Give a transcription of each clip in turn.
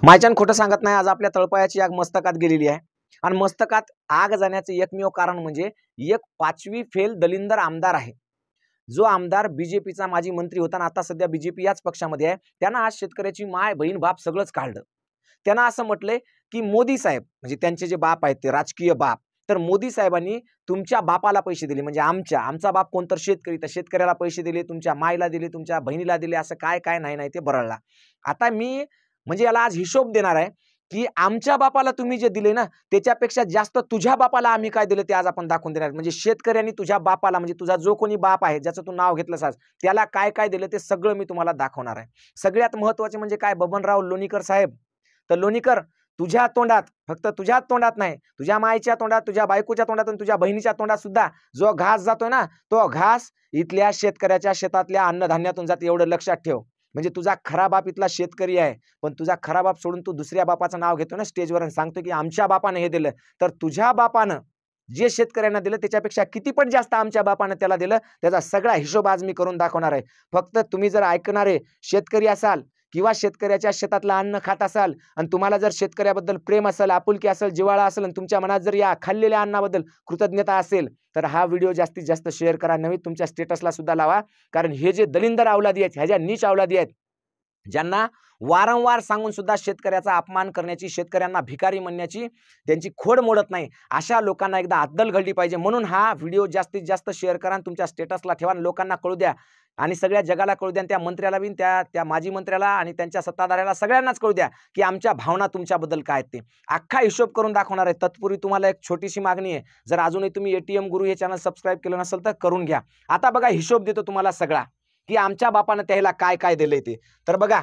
मायच्यान खोटं सांगत नाही। आज आपल्या तळपायाची आग मस्तकात गेलेली आहे आणि मस्तकात आग जाण्याचे एकमेव कारण म्हणजे एक 5वी फेल दलिंदर आमदार आहे। जो आमदार बीजेपीचा माजी मंत्री होता आणि आता सध्या बीजेपी याच पक्षामध्ये आहे। त्यानं आज शेतकऱ्याची माय बहीण बाप सगळंच काढलं। त्यानं असं म्हटलंय की मोदी साहेब म्हणजे त्यांचे जे बाप आहेत ते राजकीय बाप, तर मोदी साहेबांनी तुमच्या बापाला पैसे दिले म्हणजे आमचा बाप कोणतर शेतकरी, तर शेतकऱ्याला पैसे दिले, तुमच्या मायला दिले, तुमच्या बहिणीला दिले, असं काय काय नाही ते बरळला। आता मी म्हणजे याला आज हिशोब देणार आहे की आमच्या बापाला तुम्ही जे दिले ना त्याच्यापेक्षा जास्त तुझ्या बापाला आम्ही काय दिलं ते आज आपण दाखवून देणार। म्हणजे शेतकऱ्यांनी तुझ्या बापाला म्हणजे तुझा जो कोणी बाप आहे ज्याचं तू नाव घेतलंस आज त्याला काय काय दिलं ते सगळं मी तुम्हाला दाखवणार आहे। सगळ्यात महत्त्वाचे म्हणजे काय, बबनराव लोणीकर साहेब, तर लोणीकर तुझ्या तोंडात, फक्त तुझ्या तोंडात नाही, तुझ्या मायच्या तोंडात, तुझ्या बायकोच्या तोंडात आणि तुझ्या बहिणीच्या तोंडात सुद्धा जो घास जातोय ना तो घास इथल्या शेतकऱ्याच्या शेतातल्या अन्नधान्यातून जाते, एवढं लक्षात ठेव। म्हणजे तुझा खरा बाप इथला शेतकरी आहे, पण तुझा खरा बाप सोडून तू दुसऱ्या बापाचं नाव घेतो ना स्टेजवर आणि सांगतो की आमच्या बापानं हे दिलं, तर तुझ्या बापानं जे शेतकऱ्यांना दिलं त्याच्यापेक्षा किती पण जास्त आमच्या बापानं त्याला दिलं, त्याचा सगळा हिशोब आज मी करून दाखवणार आहे। फक्त तुम्ही जर ऐकणारे शेतकरी असाल किंवा शेतकऱ्याच्या शेतातलं अन्न खात असाल आणि तुम्हाला जर शेतकऱ्याबद्दल प्रेम असेल, आपुलकी असेल, जिव्हाळा असेल आणि तुमच्या मनात जर या खाल्लेल्या अन्नाबद्दल कृतज्ञता असेल तर हा व्हिडिओ जास्तीत जास्त शेअर करा, नव्हे तुमच्या स्टेटसला सुद्धा लावा। कारण हे जे दलिंदर अवलादी आहेत, ह्या ज्या नीच अवलादी आहेत, ज्यांना वारंवार सांगून सुद्धा शेतकऱ्याचा अपमान करण्याची, शेतकऱ्यांना भिकारी म्हणण्याची त्यांची खोड मोडत नाही, अशा लोकांना एकदा अद्दल घडली पाहिजे। म्हणून हा व्हिडिओ जास्तीत जास्त शेअर करा आणि तुमच्या स्टेटसला ठेवा आणि लोकांना कळू द्या आणि सगळ्या जगाला कळू द्या, त्या मंत्र्याला बी, त्या माजी मंत्र्याला आणि त्यांच्या सत्ताधाऱ्याला सगळ्यांनाच कळू द्या की आमच्या भावना तुमच्याबद्दल काय आहेत ते। अख्खा हिशोब करून दाखवणार आहे। तत्पूर्वी तुम्हाला एक छोटीशी मागणी आहे, जर अजूनही तुम्ही एटीएम गुरु हे चॅनल सबस्क्राईब केलं नसेल तर करून घ्या। आता बघा हिशोब देतो तुम्हाला सगळा की आमच्या बापानं त्याला काय काय दिलंय ते। तर बघा,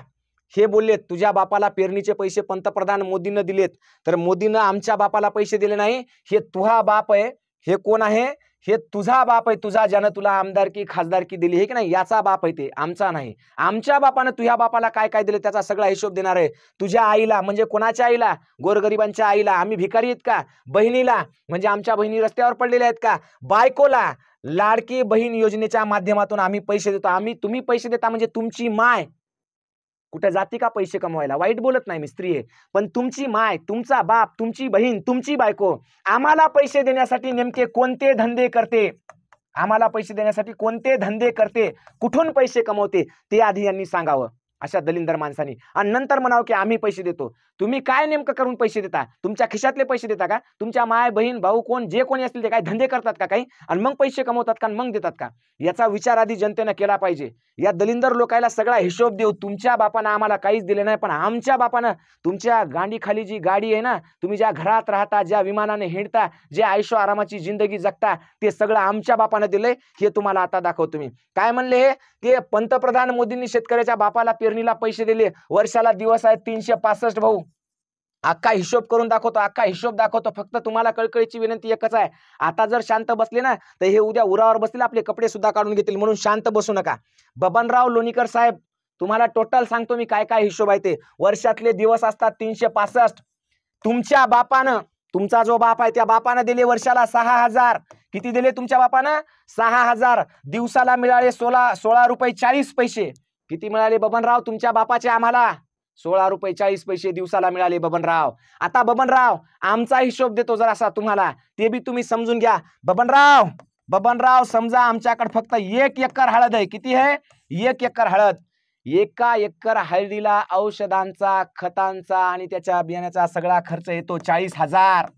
हे बोललेत तुझ्या बापाला पेरणीचे पैसे पंतप्रधान मोदींना दिलेत, तर मोदींना आमच्या बापाला पैसे दिले नाही, हे तुझा बाप आहे। हे कोण आहे? हे तुझा बाप आहे, तुझा ज्यानं तुला आमदारकी खासदारकी दिली, हे की नाही, याचा बाप आहे ते, आमचा नाही। आमच्या बापानं तुझ्या बापाला काय काय दिले त्याचा सगळा हिशोब देणार आहे। तुझ्या आईला म्हणजे कोणाच्या आईला? गोरगरिबांच्या आईला। आम्ही भिकारी आहेत का? बहिणीला म्हणजे आमच्या बहिणी रस्त्यावर पडलेल्या आहेत का? बायकोला लाडकी बहीण योजनेच्या माध्यमातून आम्ही पैसे देतो। तुम्ही पैसे देता म्हणजे तुमची माय कुठे जाते का पैसे कमवायला? वाईट बोलत नाही मी, स्त्री आहे, पण तुमची माय, तुमचा बाप, तुमची बहीण, तुमची बायको आम्हाला पैसे देण्यासाठी नेमके कोणते धंदे करते? आम्हाला पैसे देण्यासाठी कोणते धंदे करते? कुठून पैसे कमवते? ते आधी यांनी सांगावं अशा दलिंदर माणसांनी, आणि नंतर म्हणावं की आम्ही पैसे देतो। तुम्ही काय नेमकं करून पैसे देता? तुमच्या खिशातले पैसे देता का? तुमच्या माय बहीण भाऊ कोण जे कोणी असतील ते काय धंदे करतात का काही आणि मग पैसे कमवतात का मग देतात का? याचा विचार आधी जनतेनं केला पाहिजे। या दलिंदर लोकायला सगळा हिशोब देऊ, तुमच्या बापानं आम्हाला काहीच दिले नाही, पण आमच्या बापानं तुमच्या गांडीखाली जी गाडी आहे ना, तुम्ही ज्या घरात राहता, ज्या विमानाने हिंडता, जे आयुष्य आरामाची जिंदगी जगता, ते सगळं आमच्या बापानं दिलंय। हे तुम्हाला आता दाखवतो मी। काय म्हणले की पंतप्रधान मोदींनी शेतकऱ्याच्या बापाला पेरणीला पैसे दिले, वर्षाला दिवस आहेत 365 भाऊ। अख्खा हिशोब करून दाखवतो, अख्खा हिशोब दाखवतो। फक्त तुम्हाला कळकळीची विनंती एकच आहे, आता जर शांत बसले ना तर हे उद्या उरावर बसतील, आपले कपडे सुद्धा काढून घेतील, म्हणून शांत बसू नका। बबनराव लोणीकर साहेब, तुम्हाला टोटल सांगतो मी काय काय हिशोब आहे ते। वर्षातले दिवस असतात 365। तुमच्या बापानं, तुमचा जो बाप आहे त्या बापानं दिले वर्षाला 6000। किती दिले तुमच्या बापानं? 6000। दिवसाला मिळाले 16 रुपये 40 पैसे। किती मिळाले बबनराव तुमच्या बापाचे आम्हाला? 16 रुपये 40 पैसे दिवसाला मिळाले बबनराव। आता बबनराव आमचा हिशोब देतो जरासा तुम्हाला, ते बी तुम्ही समजून घ्या। बबनराव समजा आमच्याकडे फक्त 1 एकर हळद आहे। किती आहे? 1 एकर हळद। एका एकर हळदीला औषधांचा, खतांचा आणि त्याच्या बियाण्याचा सगळा खर्च येतो 40,000।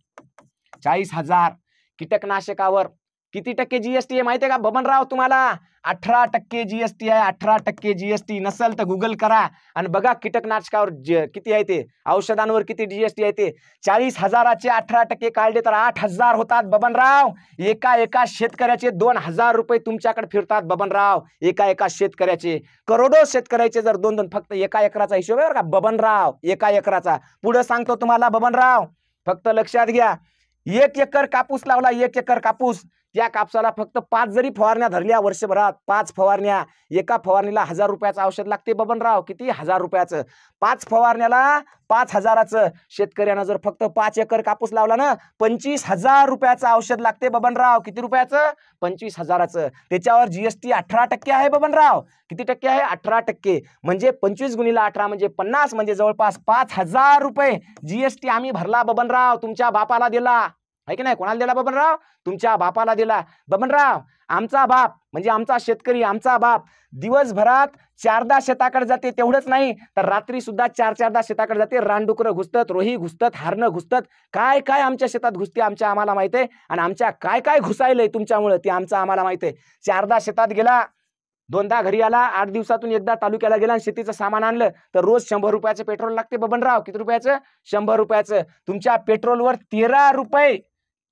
40,000। कीटकनाशकावर किती टक्के जीएसटी आहे माहिती आहे का बबनराव तुम्हाला? 18% जीएसटी आहे। 18% जीएसटी नसेल तर गुगल करा आणि बघा कीटकनाशकावर किती आहे ते, औषधांवर किती जीएसटी आहे ते। 40,000चे 18% काढले तर 8,000 होतात बबनराव। एका शेतकऱ्याचे 2,000 रुपये तुमच्याकडे फिरतात बबनराव। एका शेतकऱ्याचे, करोडो शेतकऱ्याचे जर 2-2, फक्त एका एकराचा हिशोब आहे बरं का बबनराव, एका एकराचा। पुढे सांगतो तुम्हाला बबनराव, फक्त लक्षात घ्या। 1 एकर कापूस लावला, 1 एकर कापूस, त्या कापसाला फक्त 5 जरी फवारण्या धरल्या वर्षभरात, 5 फवारण्या, एका फवारणीला 1000 रुपयाचं औषध लागते बबनराव. किती? 1000 रुपयाचं. 5 फवारण्याला 5000चं. शेतकऱ्यानं जर फक्त 5 एकर कापूस लावला ना, 25000 रुपयाचं औषध लागते बबनराव. किती रुपयाचं? 25000चं. त्याच्यावर जीएसटी 18% आहे बबनराव. किती टक्के आहे? 18%. म्हणजे 25 गुणिले 18 म्हणजे 50, म्हणजे जवळपास 5000 रुपये जीएसटी आम्ही भरला बबनराव. तुमच्या बापाला दिला आहे की नाही? कोणाला दिला बबनराव? तुमच्या बापाला दिला. बबनराव, आमचा बाप म्हणजे आमचा शेतकरी, आमचा बाप दिवसभरात 4दा शेताकडे जाते. तेवढंच नाही तर रात्री सुद्धा 4-4दा शेताकडे जाते. रानडुकरं घुसतात, रोही घुसतात, हारणं घुसतात, काय काय आमच्या शेतात घुसते आम्हाला माहित आहे. आणि आमच्या काय काय घुसायलंय तुमच्यामुळे ते आमचं आम्हाला माहित आहे. 4दा शेतात गेला, 2दा घरी आला, 8 दिवसातून एकदा तालुक्याला गेला आणि शेतीचं सामान आणलं तर रोज 100 रुपयाचं पेट्रोल लागते बबनराव. किती रुपयाचं? 100 रुपयाचं. तुमच्या पेट्रोलवर 13 रुपये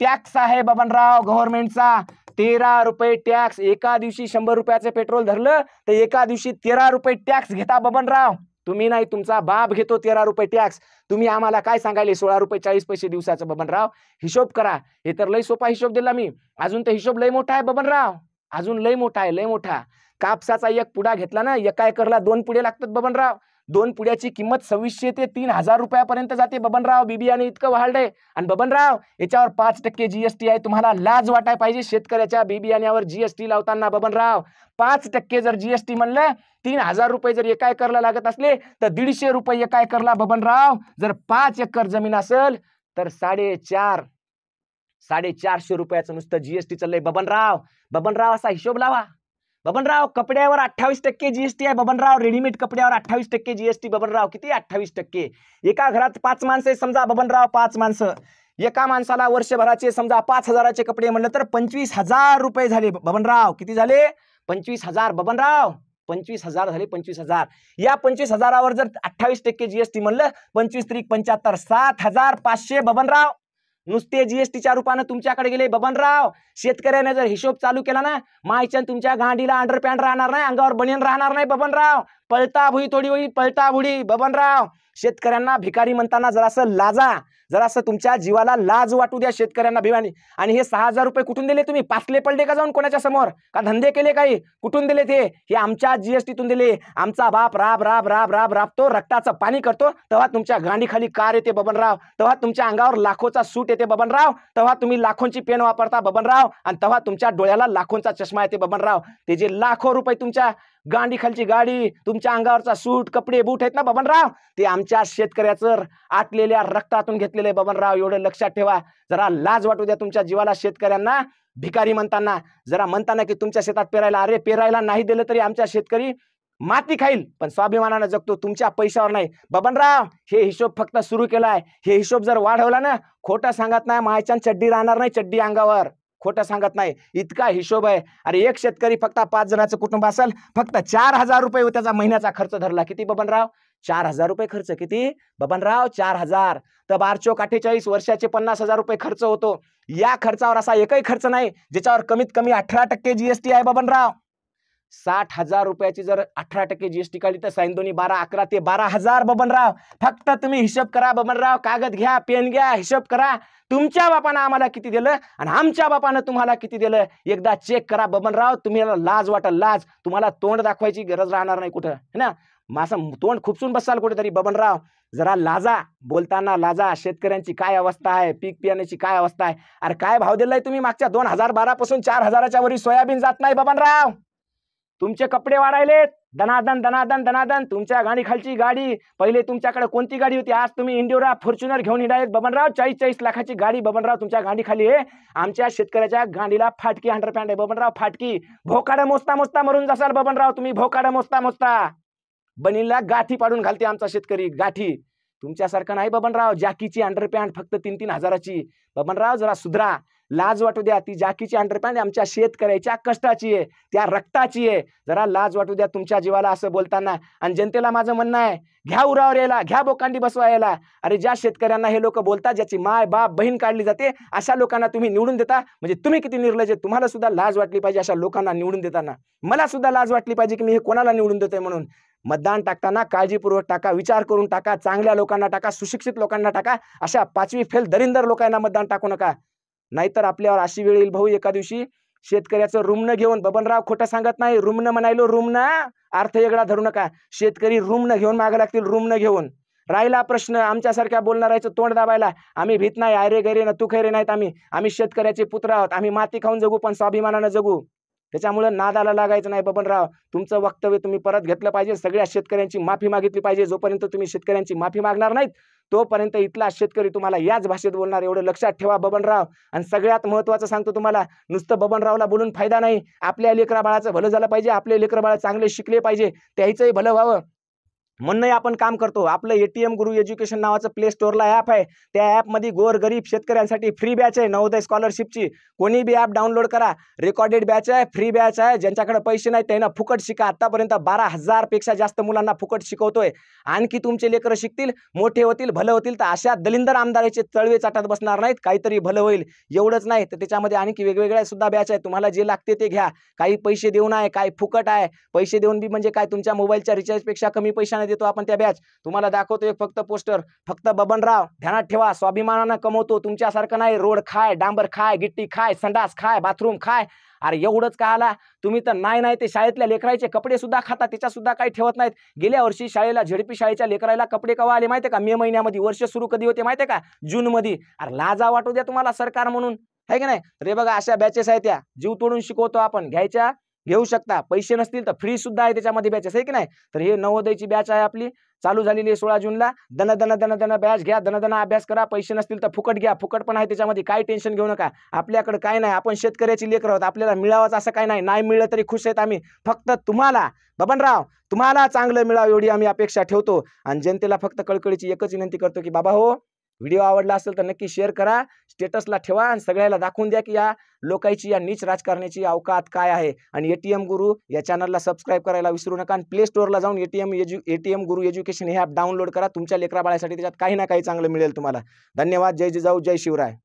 टॅक्स आहे बबनराव गव्हर्नमेंटचा. 13 रुपये टॅक्स. एका दिवशी 100 रुपयाचं पेट्रोल धरलं तर एका दिवशी 13 रुपये टॅक्स घेता बबनराव. तुम्ही नाही, तुमचा बाप घेतो 13 रुपये टॅक्स. तुम्ही आम्हाला काय सांगायले 16 रुपये 40 पैसे दिवसाचं बबनराव. हिशोब करा. हे तर लय सोपा हिशोब दिला मी. अजून तर हिशोब लय मोठा आहे बबनराव. अजून लय मोठा आहे, लय मोठा. कापसाचा एक पुडा घेतला ना, एका एकरला 2 पुढे लागतात बबनराव. 2 पुड्याची किंमत 2600 ते 3000 रुपयापर्यंत जाते बबनराव. बिबियाने इतकं वाढलंय. आणि बबनराव, याच्यावर 5% जीएसटी आहे. तुम्हाला लाज वाटाय पाहिजे शेतकऱ्याच्या बिबियाण्यावर जीएसटी लावताना बबनराव. 5% जर जीएसटी म्हणलं, 3000 रुपये जर एका एकरला लागत असले तर 150 रुपये एका एकरला बबनराव. जर 5 एकर जमीन असेल तर 450 रुपयाचं नुसतं जीएसटी चाललंय बबनराव. बबनराव, असा हिशोब लावा बबनराव. कपड्यावर 28% जीएसटी आहे बबनराव. रेडीमेड कपड्यावर 28% जीएसटी बबनराव. किती? 28%. एका घरात 5 माणसं समजा बबनराव, 5 माणसं. एका माणसाला वर्षभराचे समजा 5000चे कपडे म्हणलं तर 25000 रुपये झाले बबनराव. किती झाले? 25000 बबनराव. 25000 झाले. 25000. या 25000वर जर 28% जीएसटी म्हणलं, 25 त्रिक 75, 7500 बबनराव नुसते जीएसटीच्या रूपानं तुमच्याकडे गेले बबनराव. शेतकऱ्याने जर हिशोब चालू केला ना, मायचन तुमच्या गांडीला अंडरपॅन्ट राहणार नाही, अंगावर बनियन राहणार नाही बबनराव. पळता भुई थोडी होईल, पळता भुडी बबनराव. शेतकऱ्यांना भिकारी म्हणताना जरासं लाजा, जरासं तुमच्या जीवाला लाज वाटू द्या शेतकऱ्यांना भिवानी. आणि हे 6000 रुपये कुठून दिले तुम्ही? पासले पडले का जाऊन कोणाच्या समोर? का धंदे केले काही? कुठून दिले ते? हे आमच्या जीएसटीतून दिले. आमचा बाप राब राब राब राब राबतो, रक्ताचं पाणी करतो, तेव्हा तुमच्या गांडीखाली कार येते बबनराव. तेव्हा तुमच्या अंगावर लाखोचा सूट येते बबनराव. तेव्हा तुम्ही लाखोंची पेन वापरता बबनराव. आणि तेव्हा तुमच्या डोळ्याला लाखोंचा चष्मा येते बबनराव. ते जे लाखो रुपये तुमच्या गांडीखालची गाडी, तुमच्या अंगावरचा सूट, कपडे, बूट आहेत ना बबनराव, ते आमच्या शेतकऱ्याचं आटलेल्या रक्तातून घेतलेले बबनराव. एवढं लक्षात ठेवा. जरा लाज वाटू द्या तुमच्या जीवाला शेतकऱ्यांना. भिकारी म्हणताना जरा म्हणताना की तुमच्या शेतात पेरायला, अरे पेरायला नाही दिलं तरी आमच्या शेतकरी माती खाईल पण स्वाभिमानानं जगतो, तुमच्या पैशावर नाही बबनराव. हे हिशोब फक्त सुरू केलाय. हे हिशोब जर वाढवला ना, खोटं सांगत नाही, मायच्यान चड्डी राहणार नाही, चड्डी अंगावर. खोटं सांगत नाही, इतका हिशोब आहे. अरे एक शेतकरी फक्त 5 जणांचं कुटुंब असेल, फक्त 4000 रुपये त्याचा महिन्याचा खर्च धरला. किती बबनराव? 4000 रुपये खर्च. किती बबनराव? 4000. तर 12×48 वर्षाचे 50,000 रुपये खर्च होतो. या खर्चावर असा एकही खर्च नाही ज्याच्यावर कमीत कमी 18% जीएसटी आहे बबनराव. 60,000 रुपयाची जर 18% जीएसटी काढली तर 12 12 11 ते 12,000 बबनराव. फक्त तुम्ही हिशोब करा बबनराव. कागद घ्या, पेन घ्या, हिशोब करा. तुमच्या बापानं आम्हाला किती दिलं आणि आमच्या बापानं तुम्हाला किती दिलं एकदा चेक करा बबनराव. तुम्हाला लाज वाटेल, लाज. तुम्हाला तोंड दाखवायची गरज राहणार नाही कुठं, है ना. माझं तोंड खुपसून बसाल कुठेतरी बबनराव. जरा लाजा, बोलताना लाजा. शेतकऱ्यांची काय अवस्था आहे, पीक बियाण्याची काय अवस्था आहे. अरे काय भाव दिलाय तुम्ही? मागच्या 2012 पासून 4000च्या वरी सोयाबीन जात नाही बबनराव. तुमचे कपडे वाढायले दनादन दनादन दनादन. तुमच्या गाडी खालची गाडी, पहिले तुमच्याकडे कोणती गाडी होती? आज तुम्ही इंडिओरा, फॉर्च्युनर घेऊन हिंडायत बबनराव. 40-40 लाखाची गाडी बबनराव तुमच्या गाडी खाली आहे. आमच्या शेतकऱ्याच्या गाडीला फाटकी अंडरपॅन्ट आहे बबनराव, फाटकी. भोकाडं मोजता मोजता मरून जासाल बबनराव तुम्ही. भोकाडं मोजता मोजता बनीला गाठी पाडून घालते आमचा शेतकरी, गाठी. तुमच्यासारखं नाही बबनराव. जॅकीची अंडरपॅन्ट फक्त 3-3 हजाराची. बबनराव जरा सुधरा, लाज वाटू द्या. ती जॅकीची अंडरपॅन्ट आमच्या शेतकऱ्याच्या कष्टाची आहे, त्या रक्ताची आहे. जरा लाज वाटू द्या तुमच्या जीवाला असं बोलताना. आणि जनतेला माझं म्हणणं आहे, घ्या उरावर यायला, घ्या बोकांडी बसवा यायला. अरे ज्या शेतकऱ्यांना हे लोक बोलतात, ज्याची माय बाप बहीण काढली जाते, अशा लोकांना तुम्ही निवडून देता. म्हणजे तुम्ही किती निर्लज्ज. तुम्हाला सुद्धा लाज वाटली पाहिजे अशा लोकांना निवडून देताना. मला सुद्धा लाज वाटली पाहिजे की मी हे कोणाला निवडून देतोय म्हणून. मतदान टाकताना काळजीपूर्वक टाका, विचार करून टाका, चांगल्या लोकांना टाका, सुशिक्षित लोकांना टाका. अशा 5वी फेल दरिंदर लोकांना मतदान टाकू नका. नाहीतर आपल्यावर अशी वेळ येईल भाऊ, एका दिवशी शेतकऱ्याचं रुमणं घेऊन, बबनराव खोटं सांगत नाही, रुमणं म्हणायलो, रुमणं अर्थ वेगळा धरू नका, शेतकरी रुमणं घेऊन मागे लागतील, रुमणं घेऊन. राहिला प्रश्न आमच्यासारख्या बोलणाऱ्याचं तोंड दाबायला, आम्ही भीत नाही, आयरे गैरे ना तू खैरे नाहीत, आम्ही शेतकऱ्याचे पुत्र आहोत, आम्ही माती खाऊन जगू पण स्वाभिमानानं जगू. त्याच्यामुळे नादाला लागायचं नाही बबनराव. तुमचं वक्तव्य तुम्ही परत घेतलं पाहिजे, सगळ्या शेतकऱ्यांची माफी मागितली पाहिजे. जोपर्यंत तुम्ही शेतकऱ्यांची माफी मागणार नाहीत तोपर्यंत इथला शेतकरी तुम्हाला याच भाषेत बोलणार, एवढं लक्षात ठेवा बबनराव. आणि सगळ्यात महत्त्वाचं सांगतो तुम्हाला, नुसतं बबनरावला बोलून फायदा नाही, आपल्या लेकरा बाळाचं भलं झालं पाहिजे, आपले लेकरं बाळ चांगले शिकले पाहिजे, त्याचंही भलं व्हावं म्हणूनही आपण काम करतो. आपलं एटीएम गुरु एज्युकेशन नावाचं प्ले स्टोअरला ॲप आहे, त्या ॲपमध्ये गोरगरीब शेतकऱ्यांसाठी फ्री बॅच आहे नवोदय स्कॉलरशिपची. कोणी बी ॲप डाउनलोड करा, रेकॉर्डेड बॅच आहे, फ्री बॅच आहे. ज्यांच्याकडे पैसे नाही त्यांना फुकट शिका. आतापर्यंत 12,000 पेक्षा जास्त मुलांना फुकट शिकवतोय. आणखी तुमचे लेकरं शिकतील, मोठे होतील, भलं होतील, तर अशा दलिंदर आमदाराचे तळवे चाटत बसणार नाहीत, काहीतरी भलं होईल. एवढंच नाही तर त्याच्यामध्ये आणखी वेगवेगळ्या सुद्धा बॅच आहे, तुम्हाला जे लागते ते घ्या. काही पैसे देऊन आहे, काही फुकट आहे. पैसे देऊन बी म्हणजे काय, तुमच्या मोबाईलच्या रिचार्जपेक्षा कमी पैशाने देतो आपण त्या बॅच. तुम्हाला दाखवतो एक फक्त पोस्टर, फक्त बबनराव ध्यानात ठेवा, स्वाभिमानानं कमवतो, तुमच्यासारखं नाही रोड खाय, डांबर खाय, गिट्टी खाय, संडास खाय, बाथरूम खाय. अरे एवढंच का आला तुम्ही तर नाही ते शाळेतल्या लेकराचे कपडे सुद्धा खाता, त्याच्या सुद्धा काही ठेवत नाहीत. गेल्या वर्षी शाळेला झेडपी शाळेच्या लेकराला कपडे कवा आले माहितीये का? मे महिन्यामध्ये. वर्ष सुरू कधी होते माहितीये का? जून मध्ये. अरे लाजा वाटू द्या तुम्हाला सरकार म्हणून, आहे की नाही? रे बघा अशा बॅचेस आहेत, त्या जीव तोडून शिकवतो आपण, घ्यायच्या घेऊ शकता, पैसे नसतील तर फ्री सुद्धा आहे त्याच्यामध्ये बॅचेस, आहे की नाही? तर हे नवोदयची बॅच आहे आपली, चालू झालेली आहे 16 जूनला. दन दन दन दन बॅच घ्या, दन दन अभ्यास करा, पैसे नसतील तर फुकट घ्या, फुकट पण आहे त्याच्यामध्ये, काही टेन्शन घेऊ नका. आपल्याकडे काय नाही, आपण शेतकऱ्याची लेकरं आहोत, आपल्याला मिळावंच असं काय नाही, नाही मिळलं तरी खुश आहेत आम्ही. फक्त तुम्हाला बबनराव, तुम्हाला चांगलं मिळावं एवढी आम्ही अपेक्षा ठेवतो. आणि जनतेला फक्त कळकळीची एकच विनंती करतो की बाबा हो, व्हिडिओ आवडला असेल तर नक्की शेअर करा, स्टेटसला ठेवा आणि सगळ्याला दाखवून द्या की या लोकांची, या नीच राजकारण्याची अवकात काय आहे. आणि एटीएम गुरु या चॅनलला सबस्क्राईब करायला विसरू नका. आणि प्ले स्टोअरला जाऊन एटीएम गुरु एज्युकेशन हे ॲप डाउनलोड करा. तुमच्या लेकरा बाळासाठी त्याच्यात काही ना काही चांगलं मिळेल तुम्हाला. धन्यवाद. जय जिजाऊ, जय शिवराय.